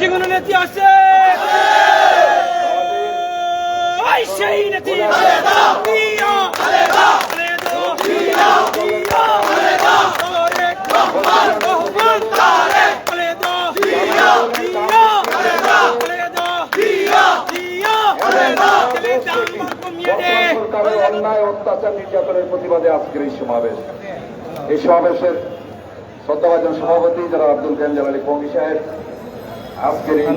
যেগুলো নীতি আছে সেই নীতি সরকারের অন্যায় অত্যাচার নির্যাতনের প্রতিবাদে আজকের এই সমাবেশ। এই সমাবেশের শ্রদ্ধাভাজন সভাপতি যারা আব্দুল কাইয়ুম জালালী কওমি সাহেব, আজকের এই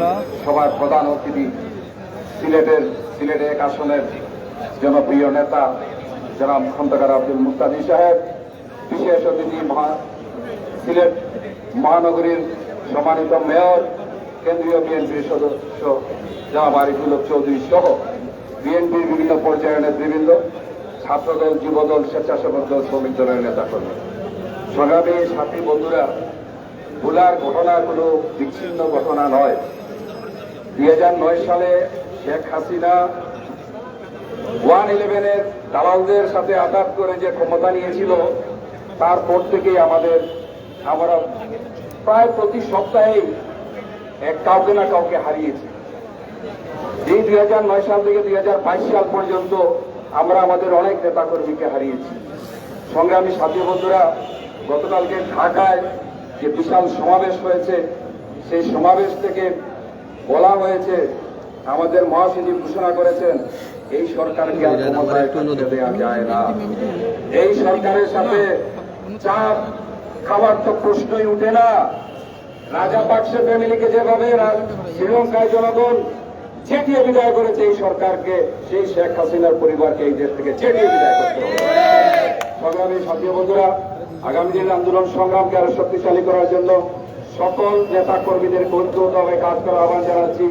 সভার প্রধান অতিথি সিলেটে এক আসনের জনপ্রিয় নেতা জনাব খন্দকার আব্দুল মুক্তাদি সাহেব, বিশেষ অতিথি সিলেট মহানগরীর সম্মানিত মেয়র, কেন্দ্রীয় বিএনপির সদস্য জনাব আরিফুল হক চৌধুরী সহ বিএনপির বিভিন্ন পর্যায়ের নেতৃবৃন্দ, ছাত্রদল, যুবদল, স্বেচ্ছাসেবক দল, শ্রমিক দলের নেতাকর্মী, সংগ্রামী সাথী বন্ধুরা, ভুলার ঘটনা কোনো বিচ্ছিন্ন ঘটনা নয়। 2009 সালে শেখ হাসিনা 111-এর দালালদের সাথে আঘাত করে যে ক্ষমতা নিয়েছিল, তারপর থেকেই আমরা প্রায় প্রতি সপ্তাহেই কাউকে না কাউকে হারিয়েছি। এই 2009 সাল থেকে 2022 সাল পর্যন্ত আমরা আমাদের অনেক নেতাকর্মীকে হারিয়েছি। সংগ্রামী সাথী বন্ধুরা, গতকালকে ঢাকায় যে বিশাল সমাবেশ হয়েছে, সেই সমাবেশ থেকে বলা হয়েছে, আমাদের মহাসচিব ঘোষণা করেছেন, এই সরকারকে আর ক্ষমতায় থাকতে দেওয়া যায় না। এই সরকারের সাথে চাপ খাবার তো প্রশ্নই উঠে না। রাজাপাকসে ফ্যামিলিকে যেভাবে শ্রীলঙ্কায় জনগণ চেটিয়ে বিদায় করেছে এই সরকারকে, সেই শেখ হাসিনার পরিবারকে এই দেশ থেকে চেটিয়ে বিদায় করতে হবে। সংগ্রামী সাথী বন্ধুরা, আগামী দিনের আন্দোলন সংগ্রামকে আরো শক্তিশালী করার জন্য সকল নেতা কর্মীদের ঐক্যবদ্ধভাবে কাজ করার আহ্বান জানাচ্ছি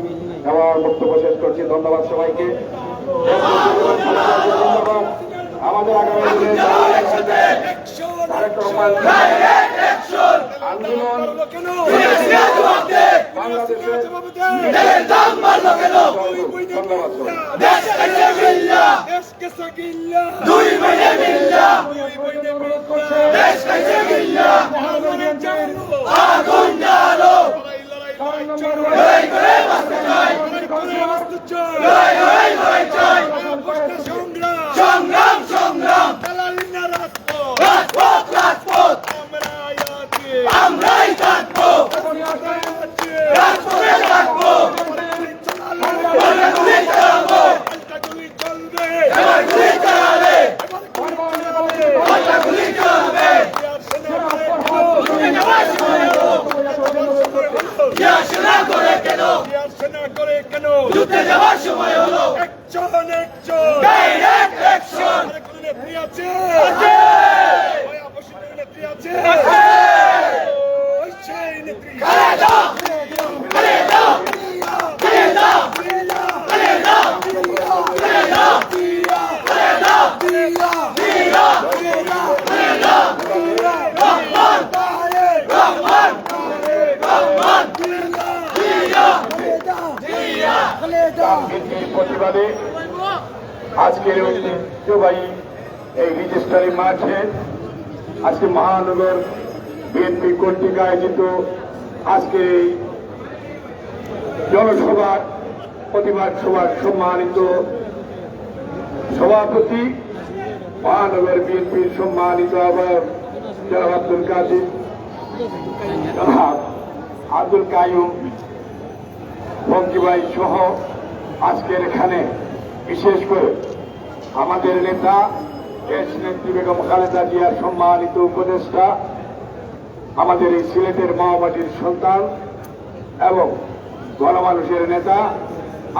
এবং বক্তব্য শেষ করছি। ধন্যবাদ সবাইকে। ধন্যবাদ। আমাদের আগামী দিনের আন্দোলন সংগ্রাম সংগ্রাম আমরাই থাকবো, রাজপথে থাকবো, গুলি চালাবো, গুলি চালাবে, গুলি চালাবে, সেনা করে কেন যুদ্ধে যাওয়ার সময় হলো একজন ডাইরেক্ট অ্যাকশন। নেত্রী আছে, নেত্রী আছে, খালেদা খালেদা খালেদা খালেদা খালেদা খালেদা খালেদা রহমান রহমান রহমান প্রতিবাদে আজকের ঐতিহ্যবাহী এই রেজিস্ট্রারি মাঠে আজকে মহানগর বিএনপি কর্তৃক আয়োজিত আজকে এই জনসভার প্রতিবাদ সভার সম্মানিত সভাপতি, মহানগর বিএনপির সম্মানিত আহ্বায়ক জনাব আব্দুল কাদের, জনাব আব্দুল কাইয়ুম বঙ্কিভাই সহ আজকের এখানে বিশেষ করে আমাদের নেতা দেশ নেত্রী বেগম খালেদা জিয়ার সম্মানিত উপদেষ্টা, আমাদের এই সিলেটের মাওবাটির সন্তান এবং গণমানুষের নেতা,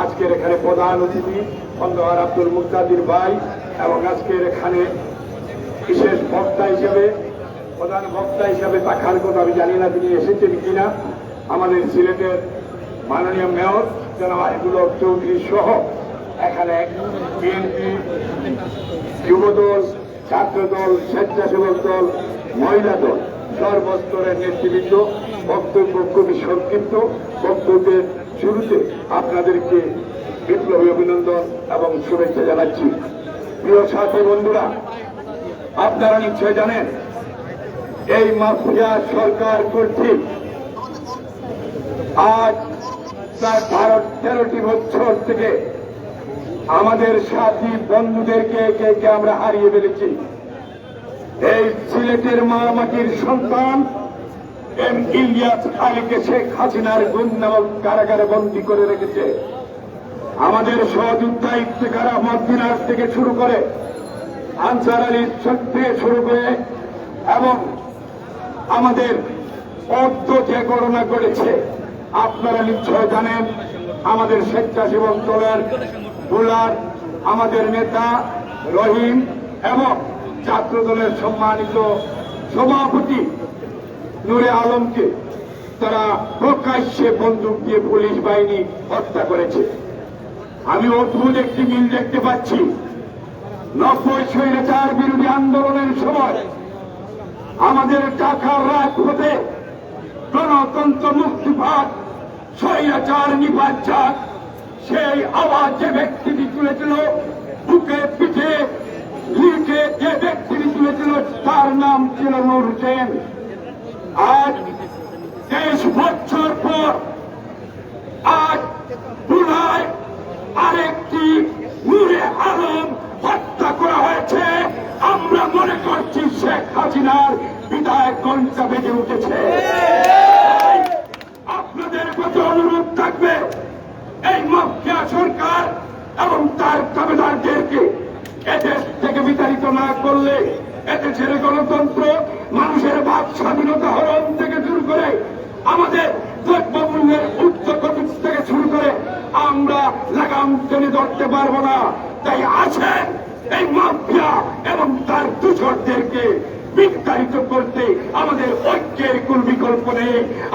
আজকের এখানে প্রধান অতিথি খন্দকার আব্দুল মুক্তাদির ভাই, এবং আজকের এখানে বিশেষ বক্তা হিসেবে, প্রধান বক্তা হিসেবে থাকার কথা আমি জানি না তিনি এসেছেন কিনা, আমাদের সিলেটের মাননীয় মেয়র জনাব আরিফুল হক চৌধুরী সহ এখানে বিএনপি, যুবদল, ছাত্রদল, স্বেচ্ছাসেবক দল, মহিলা দল, সর্বস্তরের নেতৃবৃন্দ বক্তব্য খুবই সংক্ষিপ্ত। বক্তব্যের শুরুতে আপনাদেরকে বিপ্লবী অভিনন্দন এবং শুভেচ্ছা জানাচ্ছি। প্রিয় সাথী বন্ধুরা, আপনারা নিশ্চয় জানেন এই মাফিয়া সরকার কর্তৃক আজ প্রায় 12-13টি বছর থেকে আমাদের সাথী বন্ধুদেরকে কে আমরা হারিয়ে ফেলেছি। এই সিলেটের মামাটির সন্তান এম ইলিয়াস আলীকে শেখ হাসিনার গুম নামক কারাগারে বন্দী করে রেখেছে। আমাদের সহযোদ্ধা ইফতেখার আহমদ মিনার থেকে শুরু করে আনসার আলীর থেকে শুরু করে এবং আমাদের অর্ধ যে ঘটনা ঘটেছে আপনারা নিশ্চয় জানেন। আমাদের স্বেচ্ছাসেবক দলের বুলার, আমাদের নেতা রহিম এবং ছাত্র দলের সম্মানিত সভাপতি নূরে আলমকে তারা প্রকাশ্যে বন্দুক দিয়ে পুলিশ বাহিনী হত্যা করেছে। আমি অদ্ভুত একটি মিল দেখতে পাচ্ছি। 90 স্বৈরাচার বিরোধী আন্দোলনের সময় আমাদের ঢাকার রাজপথে গণতন্ত্র মুক্তিপাত স্বৈরাচার নিপাত যাক সেই আওয়াজ যে ব্যক্তিটি তুলেছিল, বুকে পিঠে লিখে যে ব্যক্তিটি তুলেছিল তার নাম ছিল নূর হোসেন। আজ 23 বছর পর আজ পুনায় আরেকটি নূরে আলম হত্যা করা হয়েছে। আমরা মনে করছি শেখ হাসিনার বিদায় ঘণ্টা বেজে উঠেছে। আপনাদের প্রতি অনুরোধ থাকবে এই মাফিয়া সরকার এবং তার দাবিদারদেরকে এদেশ থেকে বিতাড়িত না করলে এদেশের গণতন্ত্র, মানুষের বাক স্বাধীনতা হরণ থেকে শুরু করে আমাদের দ্রব্যমূল্যের উচ্চগতি থেকে শুরু করে আমরা লাগাম টেনে ধরতে পারবো না। তাই আসেন এই মাফিয়া এবং তার দূষরদেরকে বিতাড়িত করতে আমাদের ঐক্যের কোন বিকল্প নেই।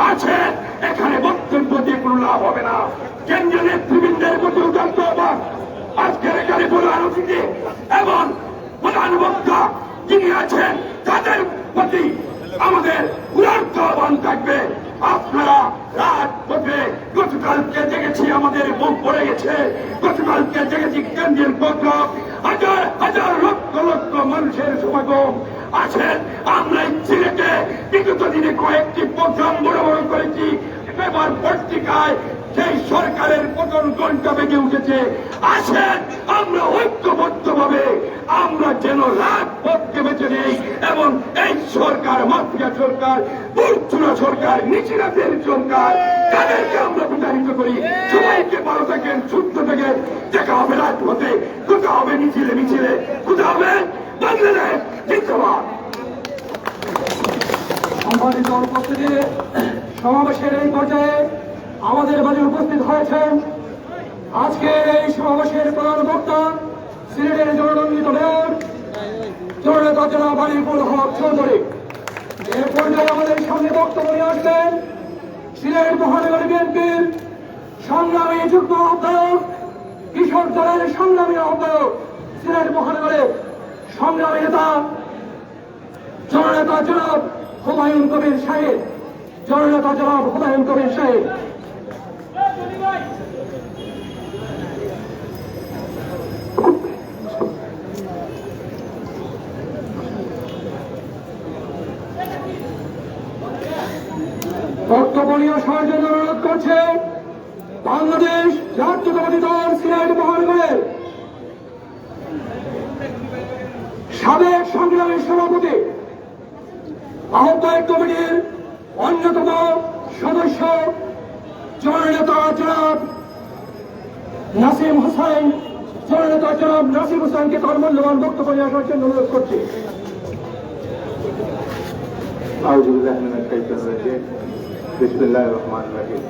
আছেন এখানে বক্তব্য দিয়ে কোনো লাভ হবে না। কেন্দ্রীয় নেতৃবৃন্দের প্রতি উদার্ত অবাক আজকের এখানে প্রধান অতিথি এবং প্রধান বক্তা যিনি আছেন তাদের প্রতি আমাদের উদার্ত আহ্বান থাকবে। আপনারা রাজপথে গতকালকে দেখেছি আমাদের বুক পড়ে গেছে, গতকালকে দেখেছি কেন্দ্রের বৈঠক, হাজার হাজার লক্ষ লক্ষ মানুষের সমাগম আছেন। আমরা সিলেটে বিগত দিনে কয়েকটি প্রোগ্রাম বড় বড় করেছি। এবার পত্রিকায় সেই সরকারের পতন ঘণ্টা বেজে উঠেছে। আসেন আমরা ঐক্যবদ্ধ ভাবে আমরা যেন রাজপথকে বেছে নেই এবং এই সরকার মাফিয়া সরকার, বুটচুরা সরকার, নিচিরাদের সরকার তাদেরকে আমরা বিতাড়িত করি। সবাইকে ভালো থাকেন, সুস্থ থাকেন। দেখা হবে রাজপথে, কোথা হবে মিছিলে মিছিলে, কোথা হবে বাংলাদেশ জিন্দাবাদ। সম্মানিত উপস্থিতি, সমাবেশের এই পর্যায়ে আমাদের মাঝে উপস্থিত হয়েছেন আজকের এই সমাবেশের প্রধান বক্তা সিলেটের জননন্দিত মেয়র জননেতা জনাব আলিকুল হক চৌধুরী। এর পর্যায়ে আমাদের সামনে বক্তব্য নিয়ে আসবেন সিলেট মহানগর বিএনপির সংগ্রামী যুগ্ম আহ্বায়ক, কৃষক দলের সংগ্রামী আহ্বায়ক, সিলেট মহানগরের সংগ্রামী নেতা জননেতা জনাব হুমায়ুন কবির সাহেব। জননেতা জনাব হুমায়ুন কবির সাহেব। বক্তব্য নিয়ে আসার জন্য অনুরোধ করছে বাংলাদেশ জাতীয়তাবাদী দল সিলেট মহানগরের সাবেক সংগ্রামী সভাপতি, আহ্বায়ক কমিটির অন্যতম সদস্য জননেতা জনাব নাসিম হোসেন। জননেতা জনাব নাসিম হোসেনকে তার মূল্যবান বক্তব্য নিয়ে আসার জন্য অনুরোধ করছি। বিসমিল্লাহির রহমানির রহিম।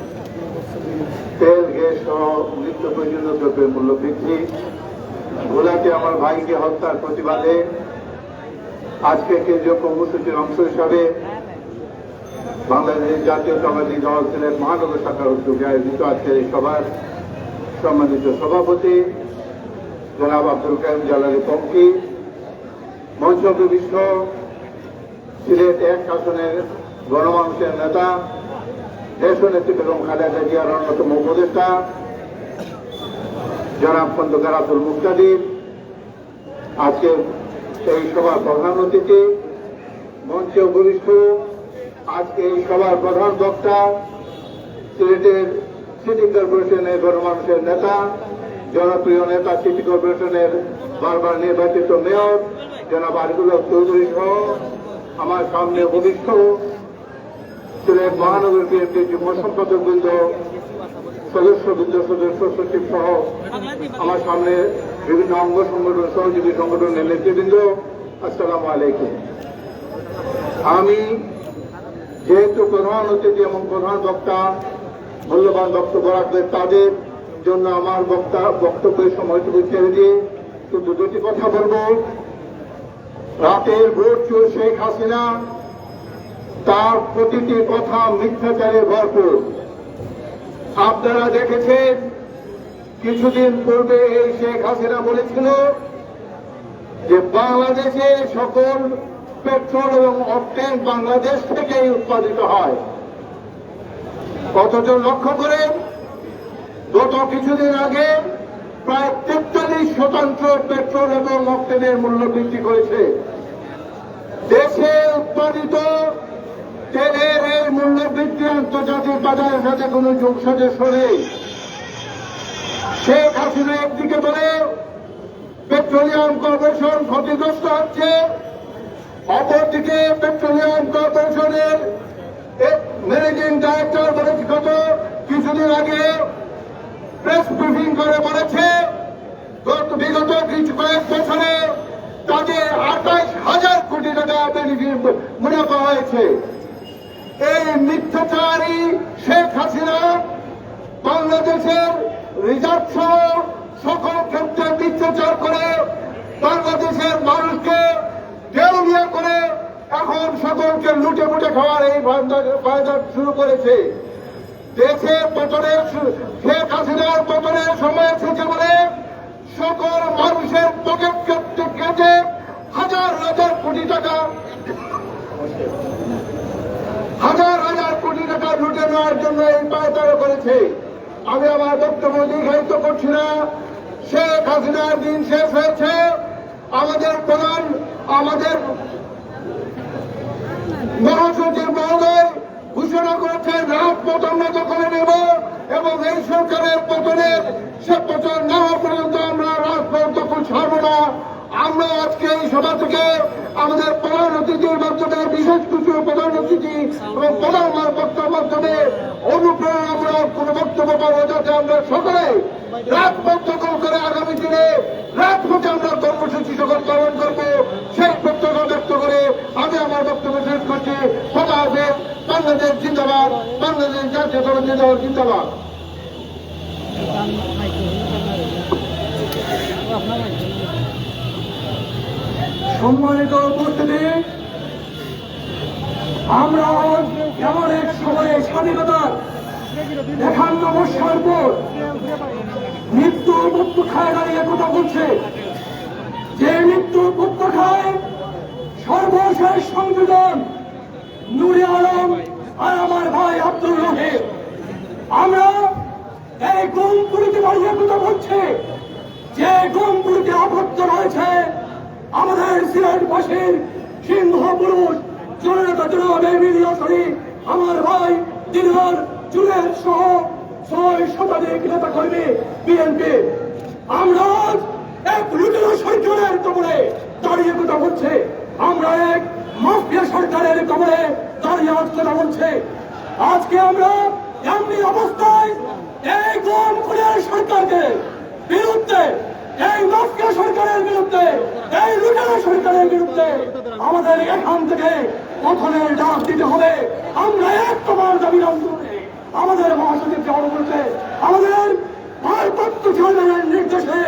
তেল, গ্যাস সহ নিত্য প্রয়োজনীয় দ্রব্যের মূল্য বৃদ্ধি, ভোলাতে আমার ভাইকে হত্যার প্রতিবাদে আজকে কেন্দ্রীয় কর্মসূচির অংশ হিসাবে বাংলাদেশ জাতীয়তাবাদী দল সিলেট মহানগর শাখার উদ্যোগে আয়োজিত আজকের এই সভার সম্মানিত সভাপতি জনাব আব্দুল কাইম জালালী পঙ্কি, মঞ্চ বিশিষ্ট সিলেট 1 আসনের গণমানুষের নেতা, দেশনেত্রী বেগম খালেদা জিয়ার অন্যতম উপদেষ্টা জনাব খন্দকার আব্দুল মুক্তাদির, আজকে এই সভার প্রধান অতিথি, মঞ্চে উপবিষ্ট আজকে এই সভার প্রধান বক্তা সিলেটের সিটি কর্পোরেশনের গণমানুষের নেতা, জনপ্রিয় নেতা, সিটি কর্পোরেশনের বারবার নির্বাচিত মেয়র জনাব আরিফুল হক চৌধুরী সহ আমার সামনে উপবিষ্ট সিলেট মহানগর বিএনপির যুগ্ম সম্পাদক বৃন্দ, সদস্যবৃন্দ, সদস্য সচিব সহ আমার সামনে বিভিন্ন অঙ্গ সংগঠন, সহযোগী সংগঠনের নেতৃবৃন্দ, আসসালামু আলাইকুম। আমি যেহেতু প্রধান অতিথি এবং প্রধান বক্তা মূল্যবান বক্তব্য রাখবেন, তাদের জন্য আমার বক্তব্যের সময়টুকু ছেড়ে দিয়ে শুধু দুটি কথা বলব। রাতের ভোট চোর শেখ হাসিনা, তার প্রতিটি কথা মিথ্যাচারে ভরপুর। আপনারা দেখেছেন কিছুদিন পূর্বে এই শেখ হাসিনা বলেছিল যে বাংলাদেশে সকল পেট্রোল এবং অকটেন বাংলাদেশ থেকেই উৎপাদিত হয়। অথচ লক্ষ্য করেন গত কিছুদিন আগে প্রায় 43% পেট্রোল এবং অকটেনের মূল্য বৃদ্ধি করেছে। দেশে উৎপাদিত তেলের এই মূল্য বৃদ্ধি আন্তর্জাতিক বাজারের সাথে কোনো যোগসাজশ নেই। শেখ হাসিনা একদিকে বলে পেট্রোলিয়াম কর্পোরেশন ক্ষতিগ্রস্ত হচ্ছে, অপরদিকে পেট্রোলিয়াম কর্পোরেশনের ম্যানেজিং ডাইরেক্টর বলেছে গত কিছুদিন আগে প্রেস ব্রিফিং করে বলেছে বিগত কিছু কয়েক বছরে তাদের 28,000 কোটি টাকা বেনিফিট মুনাফা হয়েছে। এই মিথ্যাচারী শেখ হাসিনা বাংলাদেশের রিজার্ভ সহ সকল ক্ষেত্রে মিথ্যাচার করে বাংলাদেশের মানুষকে দেউলিয়া করে এখন সকলকে লুটে পুটে খাওয়ার এই বায়দা শুরু করেছে। দেশের পতনের শেখ হাসিনার পতনের সময় এসেছে বলে সকল মানুষের পকেট কেটে হাজার হাজার কোটি টাকা লুটে নেওয়ার জন্য এই পায়তারা করেছে। আমি আমার বক্তব্য দীর্ঘায়িত করছি না। শেখ হাসিনার দিন শেষ হয়েছে। আমাদের মহাসচিব মহোদয় ঘোষণা করেছেন রাজপথ আমরা দখলে নেব এবং এই সরকারের পতনের সে পতন না হওয়া পর্যন্ত আমরা রাজপথ দখল ছাড়ব না। আমরা আজকে এই সভা থেকে আমাদের প্রধান অতিথির মাধ্যমে, বিশেষ কিছু প্রধান অতিথি এবং প্রধান বক্তার মাধ্যমে অনুপ্রেরণামূলক কোন বক্তব্য পাবো, যাতে আমরা সকলে রাজপথ দখল করে আগামী দিনে রাজপথে আমরা কর্মসূচি সকল পালন করবো, সেই প্রত্যক্ষ ব্যক্ত করে আমি আমার বক্তব্য শেষ করছি। কথা হবে বাংলাদেশ জিন্দাবাদ, বাংলাদেশ জাতীয় দল জিন্দাবাদ। সম্মানিত উপস্থিতি, আমরা এমন এক সময়ে স্বাধীনতার 51 বৎসর পর মৃত্যু উপত্যকায় দাঁড়িয়ে কথা বলছে, যে মৃত্যু উপত্যকায় সর্বশেষ সংযোজন নূরে আলম আর আমার ভাই আব্দুল রহিম। আমরা এই গুমপুরিতে দাঁড়িয়ে কথা বলছে, যে গুমপুরিতে আবদ্ধ রয়েছে আমাদের সিলেটবাসীর সিংহ পুরুষ জননেতা জনাব এমিলিও শরীফ, আমার ভাই দিনহার জুলের সহ 6 শতাধিক নেতা কর্মী বিএনপি। আমরা এক লুটেরা সরকারের কবলে দাঁড়িয়ে কথা বলছে, আমরা এক মাফিয়া সরকারের কবলে দাঁড়িয়ে কথা বলছে। আজকে আমরা এমনি অবস্থায় এই গুমপুরের সরকারকে বিরুদ্ধে, এই মাফিয়া সরকারের বিরুদ্ধে, এই লুটেরা সরকারের বিরুদ্ধে আমাদের এখান থেকে পতনের ডাক দিতে হবে। আমরা এক তোমার দাবি আন্দোলনে আমাদের মহাসচিবকে অনুমতি, আমাদের ভারপ্রাপ্ত চেয়ারম্যানের নির্দেশে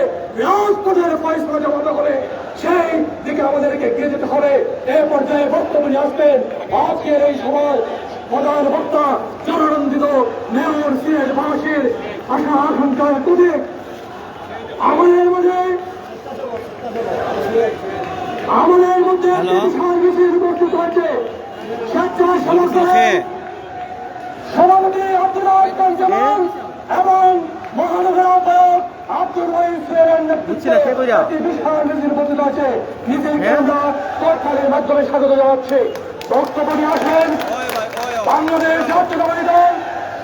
রাজপথের ফয়সলা জমা করে সেই দিকে আমাদেরকে এগিয়ে যেতে হবে। এই পর্যায়ে বক্তব্য নিয়ে আসবেন আজকের এই সভায় প্রধান বক্তা জননন্দিত মেয়র সিলেটবাসীর আশা আকাঙ্ক্ষার প্রতীক আমাদের মধ্যে সার্ভিসের উপস্থিত হয়েছে স্বেচ্ছায় সভাপতি আব্দুল রাজ্জাক জামাল এবং মহানগর আহ্বায়ক আব্দুল রহিমের নেতৃত্বে উপস্থিত আছে। নিজেকে আমরা করতালির মাধ্যমে স্বাগত জানাচ্ছি। বক্তব্য নিয়ে আসেন বাংলাদেশ জাতীয়তাবাদী দল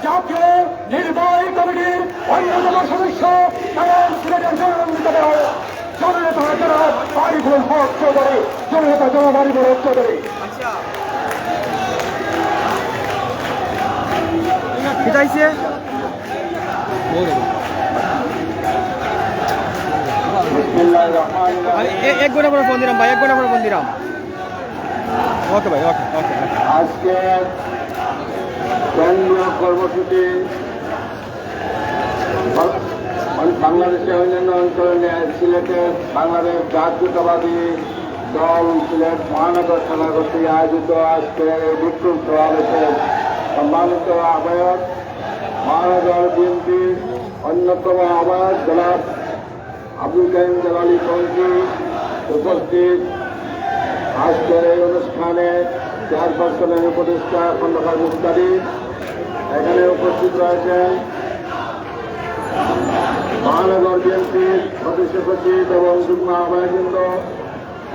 জাতীয় নির্বাহী কমিটির অন্যতম সদস্য এবং সিলেটের জননেতা জননেতা বাড়িপুর হক চৌধুরী জননেতা বাড়িপুর হক চৌধুরী। পিটাইছে এক ঘন্টা পরে ফোন দিলাম ভাই, 1 ঘন্টা পরে ফোন দিলাম। ওকে ভাই, ওকে ওকে। আজকে কেন্দ্রীয় কর্মসূচি বাংলাদেশের অন্যান্য অঞ্চলে সিলেটের বাংলাদেশ জাতীয়তাবাদী দল সিলেট মহানগর থানা কর্তৃক আয়োজিত আজকের এই বিক্ষোভ সমাবেশের সম্মানিত আহ্বায়ক মহানগর বিএনপির অন্যতম আহ্বায়ক জনাব আব্দুল কাইম জালালী পঙ্কি উপস্থিত, আজকের এই অনুষ্ঠানে চেয়ারপারসনের উপদেষ্টা খন্দকার মুক্তারি, এখানে উপস্থিত রয়েছেন মহানগর বিএনপির সদস্য সচিব এবং যুগ্ম আহ্বায়কবৃন্দ,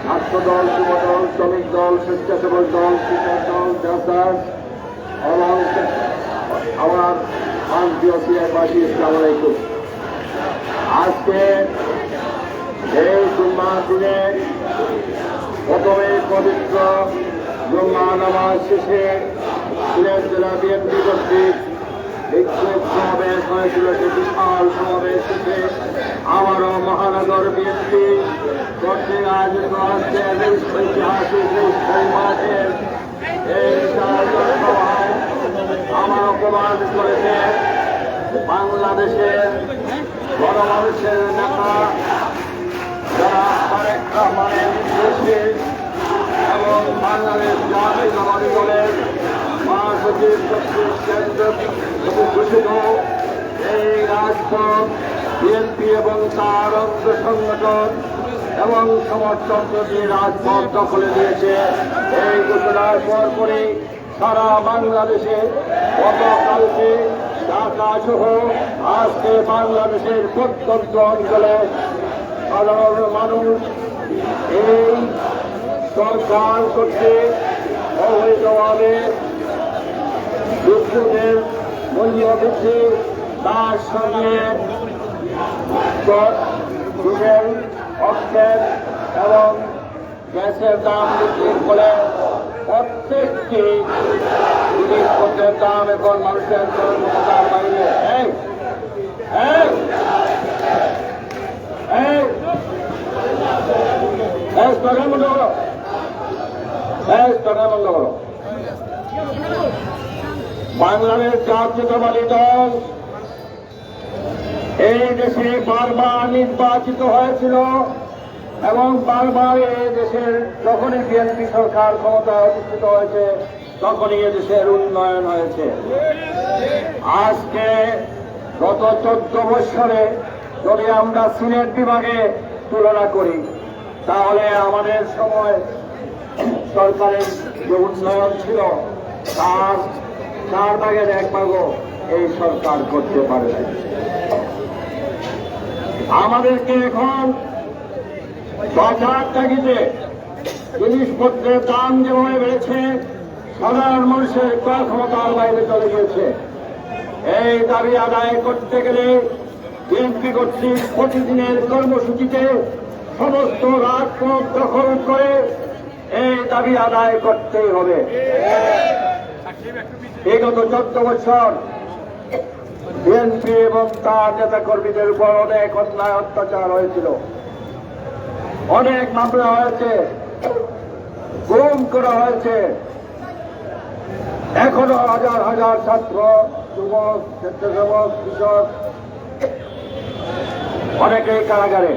ছাত্র দল, যুব দল, শ্রমিক দল, স্বেচ্ছাসেবক দল, কৃষক দল, জাসার এবং আমার প্রিয় সিলেটবাসী, আসসালামু আলাইকুম। আজকে এই জুম্মার দিনে প্রথমে পবিত্র জুম্মা নামাজ শেষে সিলেট জেলা বিএনপি কর্তৃক বিক্ষোভ সমাবেশ হয়েছিল। সে বিশাল সমাবেশ শেষে আমারও মহানগর বিএনপি কর্তৃক আয়োজিত আজকের ঐতিহাসিক মাঠের এই সভায় আমার প্রমাণ করেছে বাংলাদেশের গণমানুষের নেতা যারা তারেক রহমানের নির্দেশে এবং বাংলাদেশ জাতীয়তাবাদী দলের মহাসচিব কর্তৃক কেন্দ্র ঘোষিত এই রাজপথ বিএনপি এবং তার অঙ্গ সংগঠন এবং সমর্থকদের যে রাজপথ দখলে দিয়েছে, এই ঘোষণার পরপরই সারা বাংলাদেশে গতকালকে ঢাকা সহ আজকে বাংলাদেশের প্রত্যন্ত অঞ্চলে সাধারণ মানুষ এই সরকার কর্তৃক অবৈধভাবে বিদ্যুতের মূল্য বৃদ্ধি, তার সঙ্গে ডিজেল, অক্সিজেন এবং গ্যাসের দাম বৃদ্ধির ফলে প্রত্যেকটি জিনিসপত্রের দাম এখন মানুষের ক্ষমতার বাইরে। বাংলাদেশ জাতীয়তাবাদী দল এই দেশে বারবার নির্বাচিত হয়েছিল এবং বারবার এই দেশের যখনই বিএনপি সরকার ক্ষমতায় অধিষ্ঠিত হয়েছে তখনই এদেশের উন্নয়ন হয়েছে। আজকে গত 14 বৎসরে যদি আমরা সিলেট বিভাগে তুলনা করি তাহলে আমাদের সময় সরকারের যে উন্নয়ন ছিল তার 4 ভাগের 1 ভাগও এই সরকার করতে পারে। আমাদেরকে এখন বাজার তাগিদে জিনিসপত্রের দাম যেভাবে বেড়েছে, সাধারণ মানুষের ক্রয় ক্ষমতার বাইরে চলে গিয়েছে। এই দাবি আদায় করতে গেলে বিএনপি কর্তৃক প্রতিদিনের কর্মসূচিতে সমস্ত রাজপথ দখল করে এই দাবি আদায় করতেই হবে। বিগত 14 বছর বিএনপি এবং তার নেতা কর্মীদের উপর অনেক অন্যায় অত্যাচার হয়েছিল, অনেক মামলা হয়েছে, গুম করা হয়েছে। এখনো হাজার হাজার ছাত্র, যুবক, স্বেচ্ছাসেবক, কৃষক অনেকেই কারাগারে।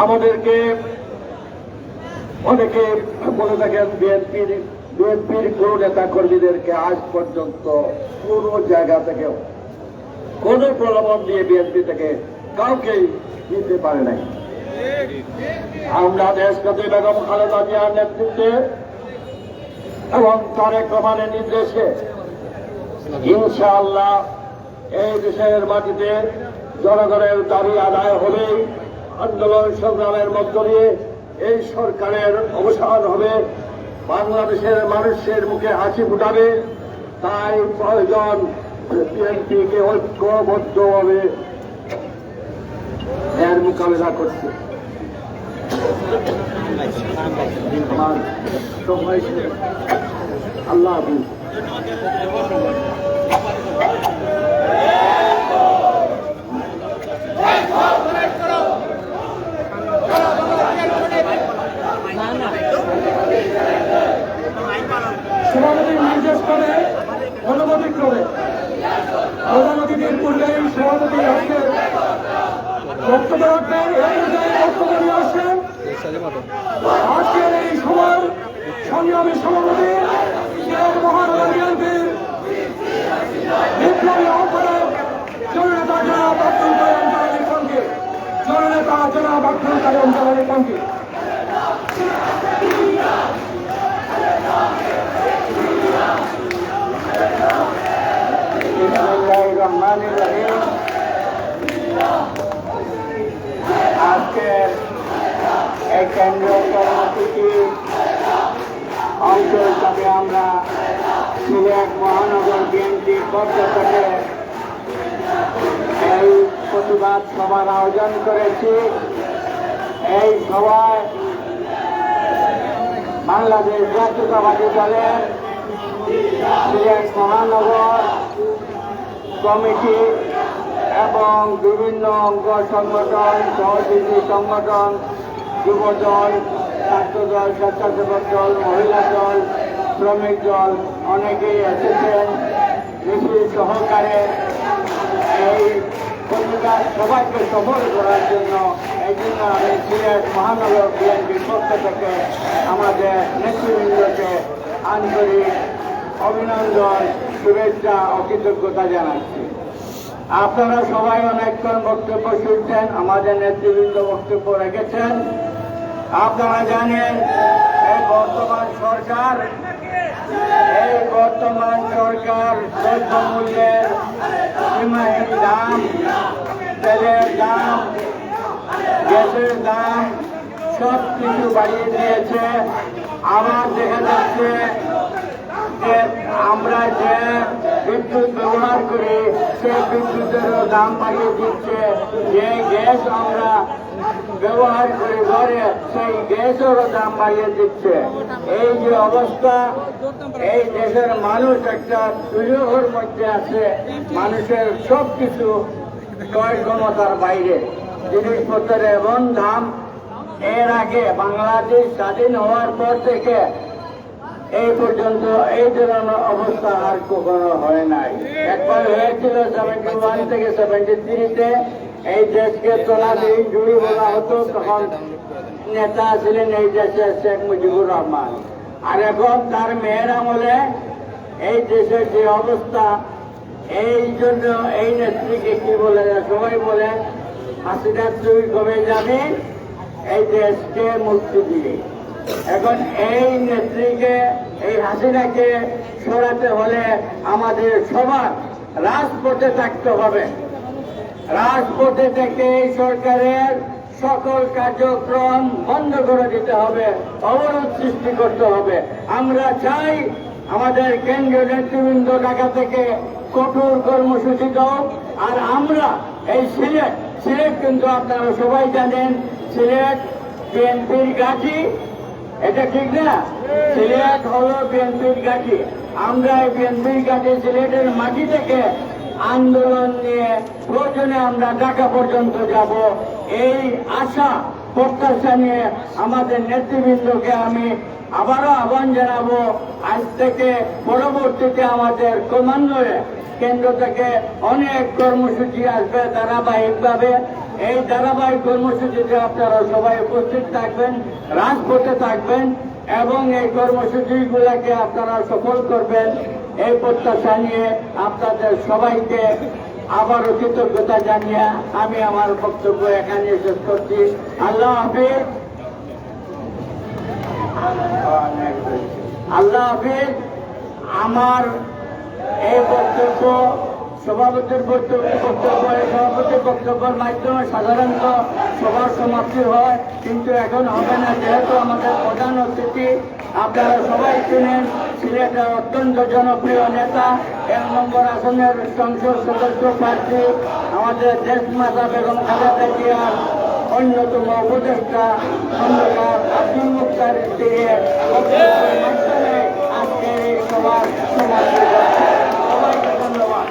আমাদেরকে অনেকে বলে থাকেন বিএনপির কোন নেতা কর্মীদেরকে আজ পর্যন্ত কোন জায়গা থেকে কোন প্রলোভন দিয়ে বিএনপি থেকে কাউকেই নিতে পারে নাই। আমরা দেশপতি বেগম খালেদা জিয়ার নেতৃত্বে এবং তারেক রহমানের নির্দেশে ইনশাআল্লাহ এই দেশের মাটিতে জনগণের দাবি আদায় হবেই। আন্দোলন সংগ্রামের মধ্য দিয়ে এই সরকারের অবসান হবে, বাংলাদেশের মানুষের মুখে হাসি ফুটাবে। তাই প্রয়োজন বিএনপিকে ঐক্যবদ্ধভাবে এর মোকাবেলা করছে। আমার সময় শেষ। আল্লাহ হাফিজ। সভাপতির নির্দেশ করে অনুমতি ক্রমে প্রধান অতিথির পূর্বেই সভাপতি আজকে বক্তব্য রাখবেন। এই অনুযায়ী বক্তব্য নিয়ে আসেন আজকের এই সভার সংগ্রামী সভাপতি মহানগর বিএনপির বিপ্লবী আহ্বায়ক জননেতা জনাব আব্দুল কালাম জালালী খানকে। জননেতা জনাব আব্দুল কালাম জালালী খানকে। আজকের এই কেন্দ্রীয় কর্মসূচি অংশ হিসাবে আমরা সিলেট মহানগর বিএনপির পক্ষ থেকে এই প্রতিবাদ সভার আয়োজন করেছি। এই সভায় বাংলাদেশ জাতীয়তাবাদী দলের সিলেট মহানগর কমিটি এবং বিভিন্ন অঙ্গ সংগঠন, সহযোগী সংগঠন, যুবদল, ছাত্রদল, স্বেচ্ছাসেবক দল, মহিলা দল, শ্রমিক দল অনেকেই এসেছেন মিছিল সহকারে এই প্রতিবাদ সবাইকে সফল করার জন্য। এই জন্য আমি সিলেট মহানগর বিএনপির পক্ষ থেকে আমাদের নেতৃবৃন্দকে আন্তরিক অভিনন্দন, শুভেচ্ছা ও কৃতজ্ঞতা জানাচ্ছি। আপনারা সবাই অনেকক্ষণ বক্তব্য শুনছেন, আমাদের নেতৃবৃন্দ বক্তব্য রেখেছেন। আপনারা জানেন এই বর্তমান সরকার দ্রব্যমূল্যের সীমাহীন দাম, তেলের দাম, গ্যাসের দাম সব কিছু বাড়িয়ে দিয়েছে। আবার দেখা যাচ্ছে যে আমরা যে বিদ্যুৎ ব্যবহার করি সেই বিদ্যুতেরও দাম বাড়িয়ে দিচ্ছে। যে গ্যাস আমরা ব্যবহার করি ঘরে সেই গ্যাসেরও দাম বাড়িয়ে দিচ্ছে। এই যে অবস্থা, এই দেশের মানুষ একটা দুর্যোগের মধ্যে আছে। মানুষের সব কিছু ক্রয় ক্ষমতার বাইরে, জিনিসপত্রের এমন দাম এর আগে বাংলাদেশ স্বাধীন হওয়ার পর থেকে এই পর্যন্ত এই ধরনের অবস্থা আর কখনো হয় নাই। একবার হয়েছিল 71 থেকে 73-তে, এই দেশকে তোলাদিন জুড়ি বলা হতো। তখন নেতা ছিলেন এই দেশের শেখ মুজিবুর রহমান। আর এখন তার মেয়ের আমলে এই দেশের যে অবস্থা, এই জন্য এই নেত্রীকে কি বলে, সবাই বলে হাসিনা তুই কবে যাবি এই দেশকে মুক্তি দিয়ে। এখন এই নেত্রীকে, এই হাসিনাকে সরাতে হলে আমাদের সবার রাজপথে থাকতে হবে। রাজপথে থেকে এই সরকারের সকল কার্যক্রম বন্ধ করে দিতে হবে, অবরোধ সৃষ্টি করতে হবে। আমরা চাই আমাদের কেন্দ্রীয় নেতৃবৃন্দ ঢাকা থেকে কঠোর কর্মসূচি দাও। আর আমরা এই সিলেট কিন্তু আপনারা সবাই জানেন সিলেট বিএনপির ঘাঁটি, এটা ঠিক না? সিলেট হলো বিএনপির ঘাঁটি। আমরা এই বিএনপির ঘাঁটি সিলেটের মাটি থেকে আন্দোলন নিয়ে প্রয়োজনে আমরা ঢাকা পর্যন্ত যাব। এই আশা প্রত্যাশা নিয়ে আমাদের নেতৃবৃন্দকে আমি আবারও আহ্বান জানাবো, আজ থেকে পরবর্তীতে আমাদের ক্রমান্বয়ে কেন্দ্র থেকে অনেক কর্মসূচি আসবে ধারাবাহিকভাবে। এই ধারাবাহিক কর্মসূচিতে আপনারা সবাই উপস্থিত থাকবেন, রাজপথে থাকবেন এবং এই কর্মসূচিগুলোকে আপনারা সফল করবেন। এই প্রত্যাশা নিয়ে আপনাদের সবাইকে আবারও কৃতজ্ঞতা জানিয়ে আমি আমার বক্তব্য এখানে শেষ করছি। আল্লাহ হাফিজ। আল্লাহ হাফিজ। আমার এই বক্তব্য সভাপতির সভাপতির বক্তব্যের মাধ্যমে সাধারণত সভার সমাপ্তি হয়, কিন্তু এখন হবে না, যেহেতু আমাদের প্রধান অতিথি আপনারা সবাই চিনেন, সিলেটের অত্যন্ত জনপ্রিয় নেতা, 1 নম্বর আসনের সংসদ সদস্য প্রার্থী আমাদের দেশমাতা বেগম খালেদা জিয়ার অন্যতম উপদেষ্টা খন্দকার আব্দুল মুক্তার দিনের বক্তব্যের মাধ্যমে আজকের এই সভার সমাপ্তি হচ্ছে। সবাইকে ধন্যবাদ।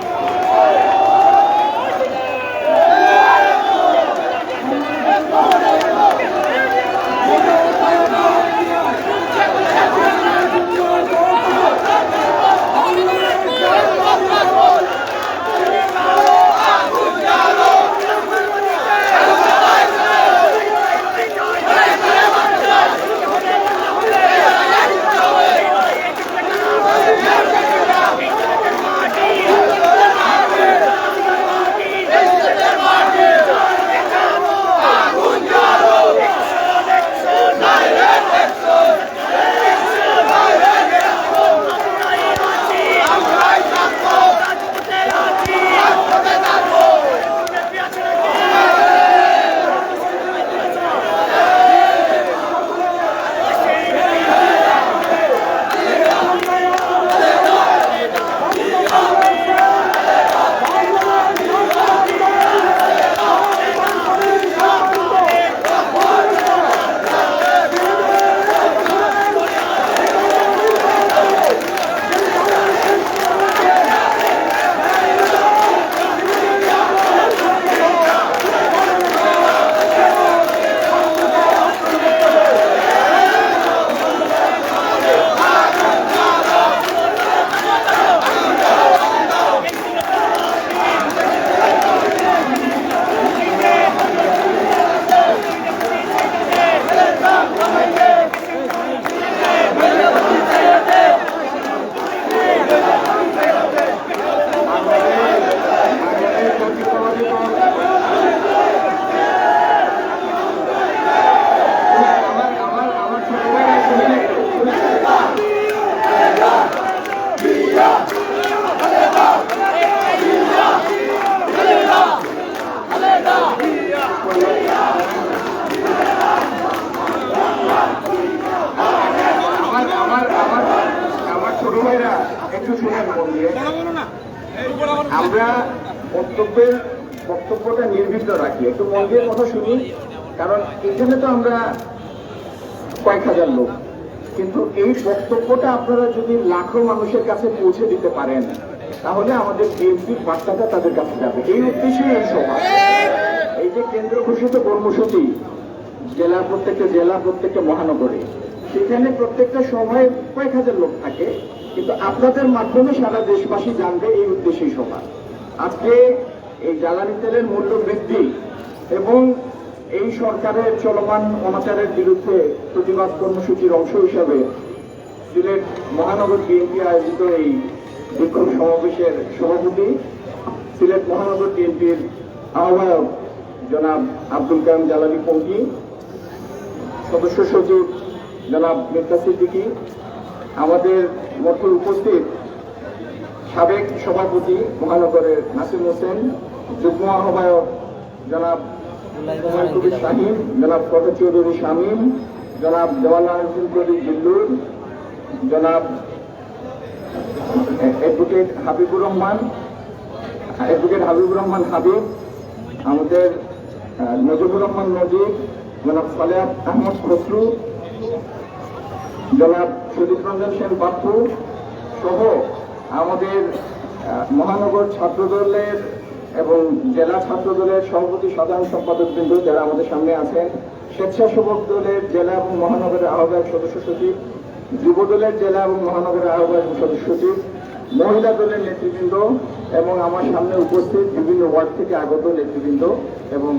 আমরা বক্তব্যটা নির্বিঘ্ন রাখি, একটু মন দিয়ে কথা শুনি, কারণ এখানে তো আমরা কয়েক হাজার লোক, কিন্তু এই বক্তব্যটা আপনারা যদি লাখো মানুষের কাছে পৌঁছে দিতে পারেন তাহলে আমাদের বিএনপির বার্তাটা তাদের কাছে যাবে। এই উদ্দেশ্যে এই সভা, এই যে কেন্দ্র ঘোষিত কর্মসূচি প্রত্যেকটা মহানগরে, সেখানে প্রত্যেকটা সভায় কয়েক হাজার লোক থাকে, কিন্তু আপনাদের মাধ্যমে সারা দেশবাসী জানবে, এই উদ্দেশ্যেই সভা। আজকে এই জ্বালানি তেলের মূল্য বৃদ্ধি এবং এই সরকারের চলমান অনাচারের বিরুদ্ধে প্রতিবাদ কর্মসূচির অংশ হিসাবে সিলেট মহানগর বিএনপি আয়োজিত এই বিক্ষোভ সমাবেশের সভাপতি, সিলেট মহানগর বিএনপির আহ্বায়ক জনাব আব্দুল কাইয়ুম জালালী পঙ্কি, সদস্য সচিব জনাব মির্জা সিদ্দিকী, আমাদের মধ্যে উপস্থিত সাবেক সভাপতি মহানগরের নাসিম হোসেন, যুগ্ম আহ্বায়ক জনাব কবির শাহিন, জনাব ফখর চৌধুরী শামীম, জনাব দেওয়ানা কবির জিল্লুর, জনাব অ্যাডভোকেট হাবিবুর রহমান হাবিব, আমাদের নজিবুর রহমান নজিব, জনাব সালেহ আহমদ খসরু, জনাব সুদীপ রঞ্জন সেন বাপ্পু সহ আমাদের মহানগর ছাত্রদলের এবং জেলা ছাত্রদলের সভাপতি সাধারণ সম্পাদক বৃন্দ যারা আমাদের সামনে আছেন, স্বেচ্ছাসেবক দলের জেলা এবং মহানগরের আহ্বায়ক সদস্য সচিব, যুব দলের জেলা এবং মহানগরের আহ্বায়ক সদস্য সচিব, মহিলা দলের নেতৃবৃন্দ এবং আমার সামনে উপস্থিত বিভিন্ন ওয়ার্ড থেকে আগত নেতৃবৃন্দ এবং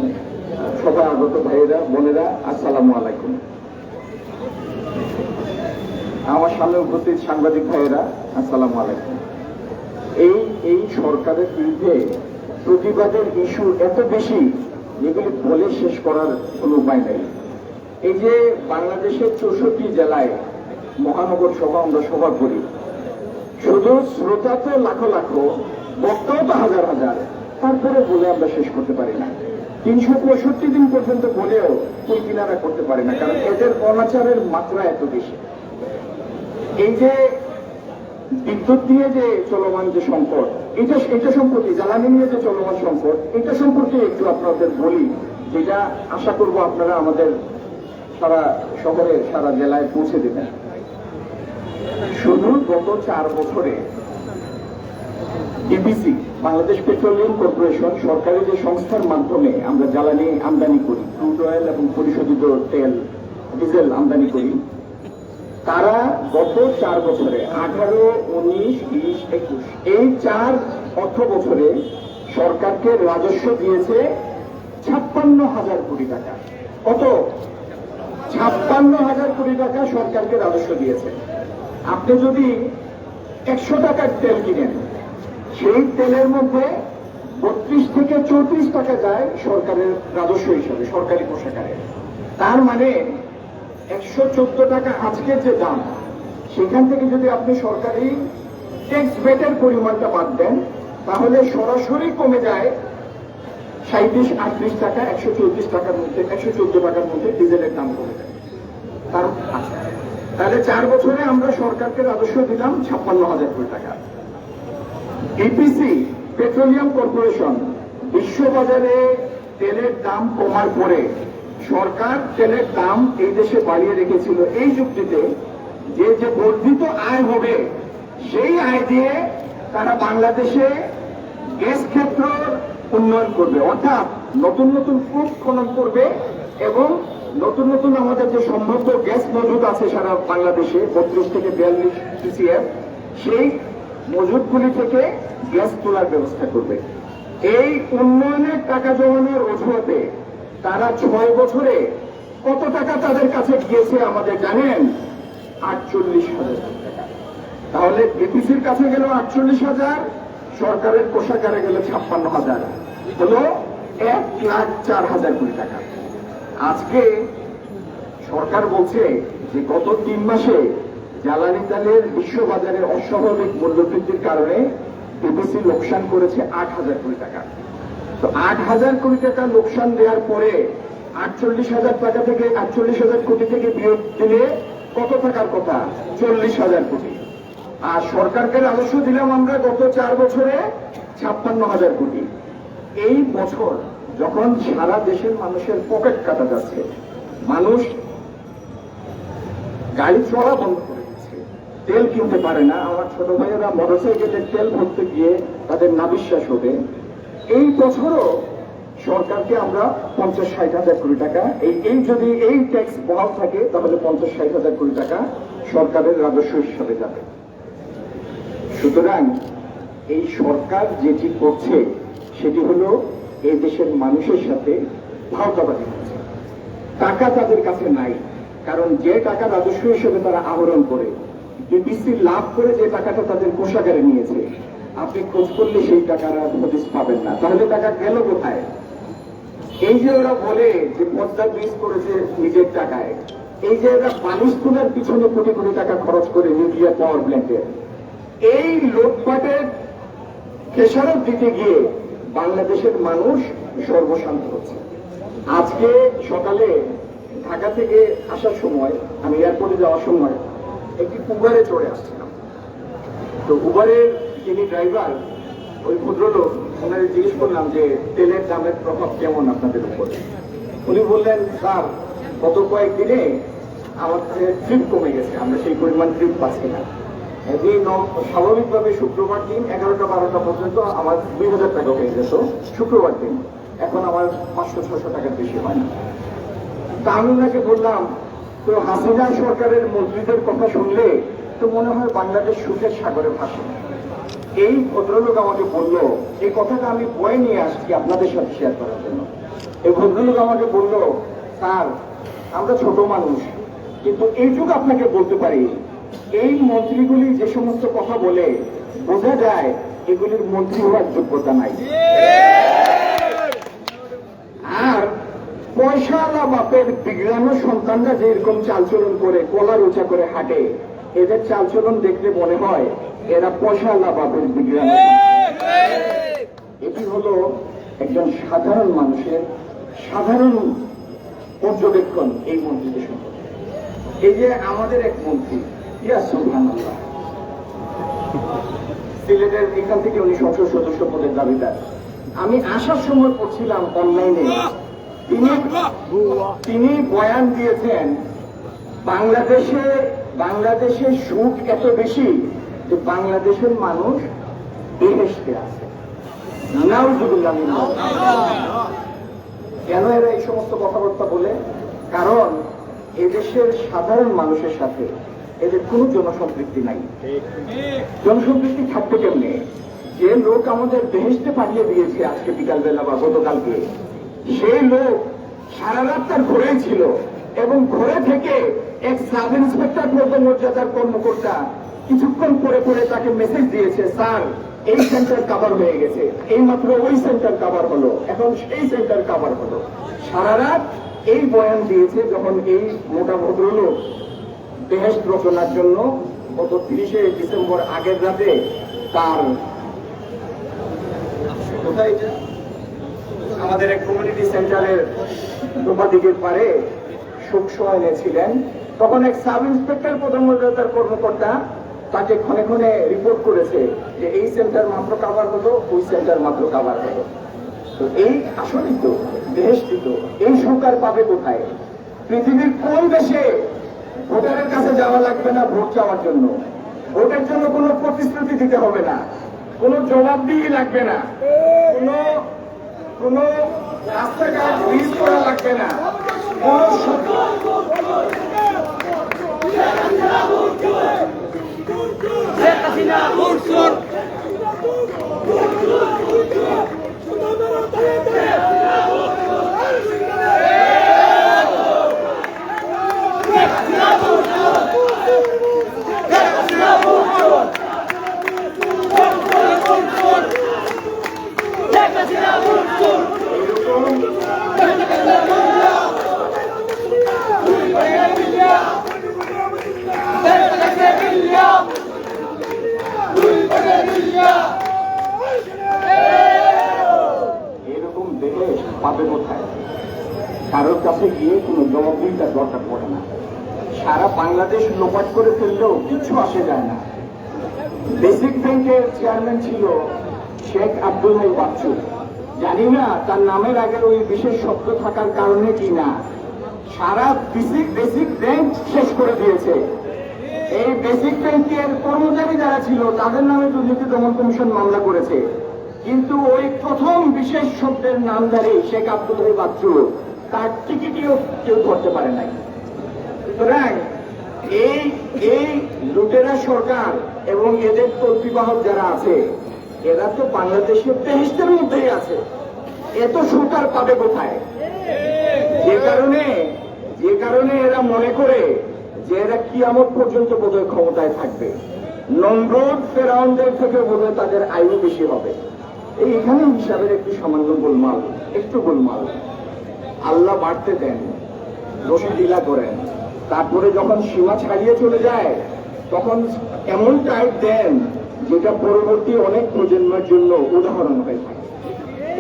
সভায় আগত ভাইয়েরা বোনেরা, আসসালামু আলাইকুম। আমার সামনে উপস্থিত সাংবাদিক ভাইয়েরা, আসসালামু আলাইকুম। এই সরকারের বিরুদ্ধে প্রতিবাদের ইস্যু এত বেশি, যেগুলি বলে শেষ করার কোনো উপায় নেই। এই যে বাংলাদেশের 64 জেলায় মহানগর সভা আমরা সভা করি, শুধু শ্রোতা তো লাখো লাখো, বক্তাও তো হাজার হাজার, তারপরে বলে আমরা শেষ করতে পারি না। 365 দিন পর্যন্ত বলেও কুল কিনারা করতে পারি না, কারণ এদের অনাচারের মাত্রা এত বেশি। এই যে বিদ্যুৎ দিয়ে যে চলমান যে সংকট, এটা সম্পর্কে, জ্বালানি নিয়ে যে চলমান সংকট, এটা সম্পর্কে একটু আপনাদের বলি, যেটা আশা করব আপনারা আমাদের সারা শহরে সারা জেলায় পৌঁছে দেবেন। শুধু গত 4 বছরে ডিপিসি, বাংলাদেশ পেট্রোলিয়াম কর্পোরেশন, সরকারি যে সংস্থার মাধ্যমে আমরা জ্বালানি আমদানি করি, ক্রুড অয়েল এবং পরিশোধিত তেল, ডিজেল আমদানি করি, তারা গত 4 বছরে 18, 19, 20, 21 এই 4 অর্থ বছরে সরকারকে রাজস্ব দিয়েছে 56,000 কোটি টাকা। কত? 56,000 কোটি টাকা সরকারকে রাজস্ব দিয়েছে। আপনি যদি 100 টাকার তেল কিনেন, সেই তেলের মধ্যে 32 থেকে 34 টাকা যায় সরকারের রাজস্ব হিসাবে, সরকারি কোষাগারে। তার মানে 114 টাকা আজকের যে দাম, সেখান থেকে যদি আপনি সরকারি ট্যাক্স ভ্যাটের পরিমাণটা বাদ দেন, তাহলে সরাসরি কমে যায় 37-38 টাকা, 134 টাকার মধ্যে, 114 টাকার মধ্যে ডিজেলের দাম কমে যায়। তাহলে 4 বছরে আমরা সরকারকে রাজস্ব দিলাম 56,000 কোটি টাকা। ডিপিসি, পেট্রোলিয়াম কর্পোরেশন, বিশ্ববাজারে তেলের দাম কমার পরে সরকার তেলের দাম এই দেশে বাড়িয়ে রেখেছিল এই যুক্তিতে যে বর্ধিত আয় হবে, সেই আয় দিয়ে তারা বাংলাদেশে গ্যাস ক্ষেত্র উন্নয়ন করবে, অর্থাৎ নতুন নতুন কূপ খনন করবে এবং নতুন নতুন আমাদের যে সম্ভাব্য গ্যাস মজুদ আছে সারা বাংলাদেশে 32 থেকে 42 TCF, সেই মজুদগুলি থেকে গ্যাস তোলার ব্যবস্থা করবে। এই উন্নয়নের টাকা জমানোর অজুহাতে তারা 6 বছরে কত টাকা তাদের কাছে গিয়েছে আমাদের জানেন? 48,000 টাকা। তাহলে ডিপিসির কাছে গেল 48,000, সরকারের কোষাগারে গেল 56,000, হলো 1,04,000 কোটি টাকা। আজকে সরকার বলছে যে গত 3 মাসে জ্বালানি তেলের বিশ্ববাজারে অস্বাভাবিক মূল্যবৃদ্ধির কারণে ডিপিসি লোকসান করেছে 8,000 কোটি টাকা। তো 8,000 কোটি টাকা লোকসান দেওয়ার পরে 48,000 টাকা থেকে 48,000 কোটি থেকে বিয়োগ দিলে কত টাকার কথা? 40,000 কোটি। আর সরকারকে রাজস্ব দিলাম আমরা গত 4 বছরে 56,000 কোটি। এই বছর যখন সারা দেশের মানুষের পকেট কাটা যাচ্ছে, মানুষ গাড়ি চলা বন্ধ করে দিচ্ছে, তেল কিনতে পারে না, আমার ছোট ভাইয়েরা মোটরসাইকেলের তেল ভরতে গিয়ে তাদের নাবিশ্বাস হবে, এই বছরও সরকারকে আমরা 50-60 কোটি টাকা, এই যদি এই ট্যাক্স বহাল থাকে তাহলে 50-60 কোটি টাকা সরকারের রাজস্ব হিসাবে যাবে। সুতরাং এই সরকার যেটি করছে সেটি হলো এই দেশের মানুষের সাথে ভাওতাবাজি করছে। টাকা তাদের কাছে নাই, কারণ যে টাকা রাজস্ব হিসেবে তারা আহরণ করে, ডিপিসি লাভ করে যে টাকাটা তাদের কোষাগারে নিয়েছে, আপনি খোঁজ করলে সেই টাকার হদিস পাবেন না। তাহলে টাকা গেল কোথায়? এই যে ওরা বলে যে পদ্মা ব্রিজ করেছে নিজের টাকায়, এই যে ওরা বালিশ তোলার পিছনে কোটি কোটি টাকা খরচ করে নিউক্লিয়ার পাওয়ার প্ল্যান্টে, এই লোটপাটের খেসারত দিতে গিয়ে বাংলাদেশের মানুষ সর্বশান্ত হচ্ছে। আজকে সকালে ঢাকা থেকে আসার সময়, আমি এয়ারপোর্টে যাওয়ার সময় একটি উবারে চড়ে আসছিলাম। তো উবারের যিনি ড্রাইভার, ওই ভদ্রলোক, ওনারে জিজ্ঞেস করলাম যে তেলের দামের প্রভাব কেমন আপনাদের উপরে। উনি বললেন, স্যার গত কয়েকদিনে আমাদের ট্রিপ কমে গেছে, আমরা সেই পরিমাণ ট্রিপ পাচ্ছি না। স্বাভাবিকভাবে শুক্রবার দিন 11টা-12টা পর্যন্ত আমার 2,000 টাকা হয়ে যেত শুক্রবার দিন, এখন আমার 500-600 টাকার বেশি হয় না। তা আমি ওনাকে বললাম, তো হাসিনা সরকারের মন্ত্রীদের কথা শুনলে তো মনে হয় বাংলাদেশ সুখের সাগরে ভাসে। এই ভদ্রলোক আমাকে বলল, এই কথাটা আমি বয়ে নিয়ে আসছি আপনাদের সাথে শেয়ার করার জন্য। এই ভদ্রলোক আমাকে বলল, স্যার আমরা ছোট মানুষ, কিন্তু এইটুকু আপনাকে বলতে পারি, এই মন্ত্রীগুলি যে সমস্ত কথা বলে বোঝা যায় এগুলির মন্ত্রী হওয়ার যোগ্যতা নাই। আর পয়সাওয়ালা বাপের বিগ্রানো সন্তানরা যেরকম চালচলন করে, কলার উঁচা করে হাঁটে, এদের চালচলন দেখলে মনে হয় এরা পয়সা লাভের বিজ্ঞান। এটি হলো একজন সাধারণ মানুষের সাধারণ পর্যবেক্ষণ এই মন্ত্রীদের সম্পর্কে। এই যে আমাদের এক মন্ত্রী, ইয়া সুবহানাল্লাহ, সিলেটের এখান থেকে উনি সংসদ সদস্য পদের দাবিদার। আমি আসার সময় পড়ছিলাম অনলাইনে, তিনি বয়ান দিয়েছেন বাংলাদেশের সুখ এত বেশি যে বাংলাদেশের মানুষ বেহেশতে আছে। নাউজুবিল্লাহ মিনাল। কেন এরা এই সমস্ত কথাবার্তা বলে? কারণ এদেশের সাধারণ মানুষের সাথে এদের কোনো জনসম্পৃক্তি নাই। জনসম্পৃক্তি থাকবে কেমনে? যে লোক আমাদের বেহেশতে পাঠিয়ে দিয়েছে আজকে বিকালবেলা বা গতকালকে, সেই লোক সারা রাত তার ঘরেই ছিল এবং ঘরে থেকে এক সাব ইন্সপেক্টর পদমর্যাদার কর্মকর্তা কিছুক্ষণ পরে পরে তাকে মেসেজ দিয়েছে, স্যার এই সেন্টার কাভার হয়ে গেছে, এইমাত্র ওই সেন্টার কাভার হলো, এখন সেই সেন্টার কাভার হলো। সারা রাত এই বয়ান দিয়েছে যখন এই মোটা ভদ্রলোক বেহেশত রচনার জন্য গত 30শে ডিসেম্বর আগের রাতে তার কোথায় আমাদের এক কমিউনিটি সেন্টারের দোপাদিকের পারে শোক সহায় ছিলেন, তখন এক সাব ইন্সপেক্টর পদমর্যাদার কর্মকর্তা তাকে ক্ষণে ক্ষণে রিপোর্ট করেছে যে এই সেন্টার মাত্র কাভার হতো, ওই সেন্টার মাত্র কাভার হতো। তো এই আসলেই তো বেহেশতি তো, এই সরকার পাবে কোথায়? পৃথিবীর কোন দেশে ভোটারের কাছে যাওয়া লাগবে না ভোট চাওয়ার জন্য? ভোটের জন্য কোনো প্রতিশ্রুতি দিতে হবে না, কোনো জবাবদিহি লাগবে না, কোনো রাস্তাঘাট ব্রিজ করা লাগবে না, এরকম দেশ পাবে কোথায়? কারোর কাছে গিয়ে কোনো জবাবদিহিতার দরকার পড়ে না। সারা বাংলাদেশ লোপাট করে ফেললেও কিছু আসে যায় না। বেসিক ব্যাংকের চেয়ারম্যান ছিল শেখ আব্দুল হাই বাচ্চু। জানি না তার নামের আগে ওই বিশেষ শব্দ থাকার কারণে কি না, সারা বেসিক ব্যাংক শেষ করে দিয়েছে। এই বেসিক ব্যাংকের কর্মচারী যারা ছিল তাদের নামে দুর্নীতি দমন কমিশন মামলা করেছে, কিন্তু ওই প্রথম বিশেষ শব্দের নামধারী শেখ আব্দুল হাই বাচ্চু তার টিকিটিও কেউ করতে পারে নাই। সুতরাং এই লুটেরা সরকার এবং এদের তল্পিবাহক যারা আছে এরা তো বাংলাদেশের বেহেশতের মধ্যেই আছে, এত সরকার পাবে কোথায়? যে কারণে এরা মনে করে যে এরা কিয়ামত পর্যন্ত বোধহয় ক্ষমতায় থাকবে। নমরুদ ফেরাউনদের থেকে বোধহয় তাদের আয়ু বেশি হবে। এখানে হিসাবের একটু সামান্য একটু গোলমাল। আল্লাহ বাড়তে দেন, রশি ঢিলা করেন, তারপরে যখন সীমা ছাড়িয়ে চলে যায় তখন এমন টাইট দেন যেটা পরবর্তী অনেক প্রজন্মের জন্য উদাহরণ হয়ে থাকে।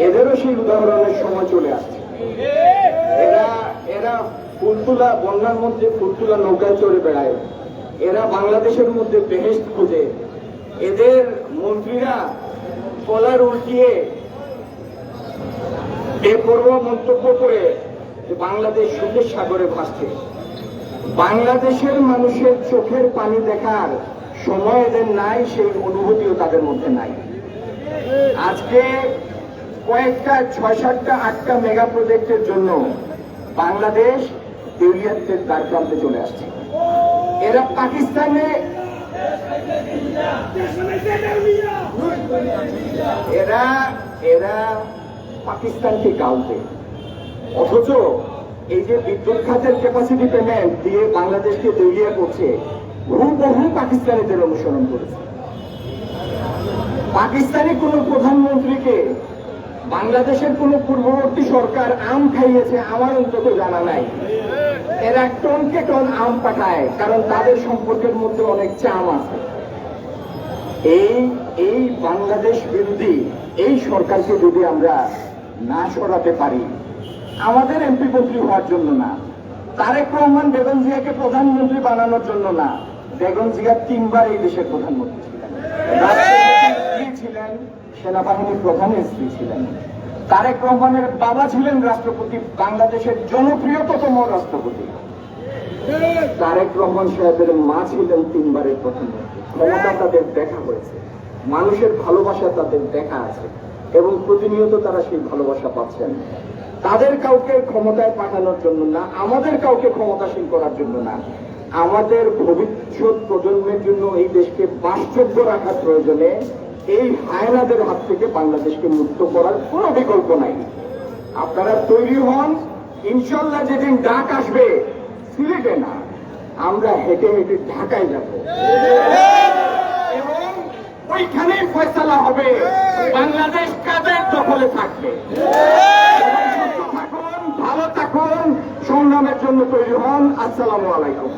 এদেরও সেই উদাহরণের সময় চলে আসছে। এরা ফুলতুলা বন্যার মধ্যে ফুলতুলা নৌকায় চড়ে বেড়ায়, এরা বাংলাদেশের মধ্যে বেহেশত খুঁজে। এদের মন্ত্রীরা কলার উল্টিয়ে বেপরোয়া মন্তব্য করে যে বাংলাদেশ সুখের সাগরে ভাসছে। বাংলাদেশের মানুষের চোখের পানি দেখার সময় এদের নাই, সেই অনুভূতিও তাদের মধ্যে নাই। আজকে কয়েকটা 6-7টা 8টা মেগা প্রজেক্টের জন্য বাংলাদেশ দেউলিয়াতের দ্বারপ্রান্তে চলে আসছে। এরা পাকিস্তানকে গালবে, অথচ এই যে বিদ্যুৎ খাতের ক্যাপাসিটি পেমেন্ট দিয়ে বাংলাদেশকে দেউলিয়া করছে, বহু পাকিস্তানিদের অনুসরণ করেছে। পাকিস্তানি কোন প্রধানমন্ত্রীকে বাংলাদেশের কোন পূর্ববর্তী সরকার আম খাইয়েছে আমার অন্তত জানা নাই। এরা টনকে টন আম পাঠায়, কারণ তাদের সম্পর্কের মধ্যে অনেক চাম আছে। এই বাংলাদেশ বিরোধী এই সরকারকে যদি আমরা না সরাতে পারি, আমাদের এমপি মন্ত্রী হওয়ার জন্য না, তারেক রহমান বেগম জিয়াকে প্রধানমন্ত্রী বানানোর জন্য না, বেগম জিয়া 3 বার এই দেশের প্রধানমন্ত্রী ছিলেন, রাষ্ট্রপতির স্ত্রী ছিলেন, সেনাবাহিনীর প্রধানের স্ত্রী ছিলেন, তারেক রহমানের বাবা ছিলেন রাষ্ট্রপতি, বাংলাদেশের জনপ্রিয়তম রাষ্ট্রপতি, তারেক রহমান সাহেবের মা ছিলেন 3 বারের প্রধানমন্ত্রী। ক্ষমতা তাদের দেখা হয়েছে, মানুষের ভালোবাসা তাদের দেখা আছে এবং প্রতিনিয়ত তারা সেই ভালোবাসা পাচ্ছেন। তাদের কাউকে ক্ষমতায় পাঠানোর জন্য না, আমাদের কাউকে ক্ষমতাসীন করার জন্য না, আমাদের ভবিষ্যৎ প্রজন্মের জন্য এই দেশকে বাসযোগ্য রাখার প্রয়োজনে এই হায়নাদের হাত থেকে বাংলাদেশকে মুক্ত করার কোনো বিকল্প নাই। আপনারা তৈরি হন, ইনশাল্লাহ যেদিন ডাক আসবে সিলেটে না, আমরা হেঁটে হেঁটে ঢাকায় যাব এবং ওইখানেই ফয়সালা হবে বাংলাদেশ কাদের দখলে থাকবে। সুস্থ থাকুন, ভালো থাকুন, সংগ্রামের জন্য তৈরি হন। আসসালামু আলাইকুম।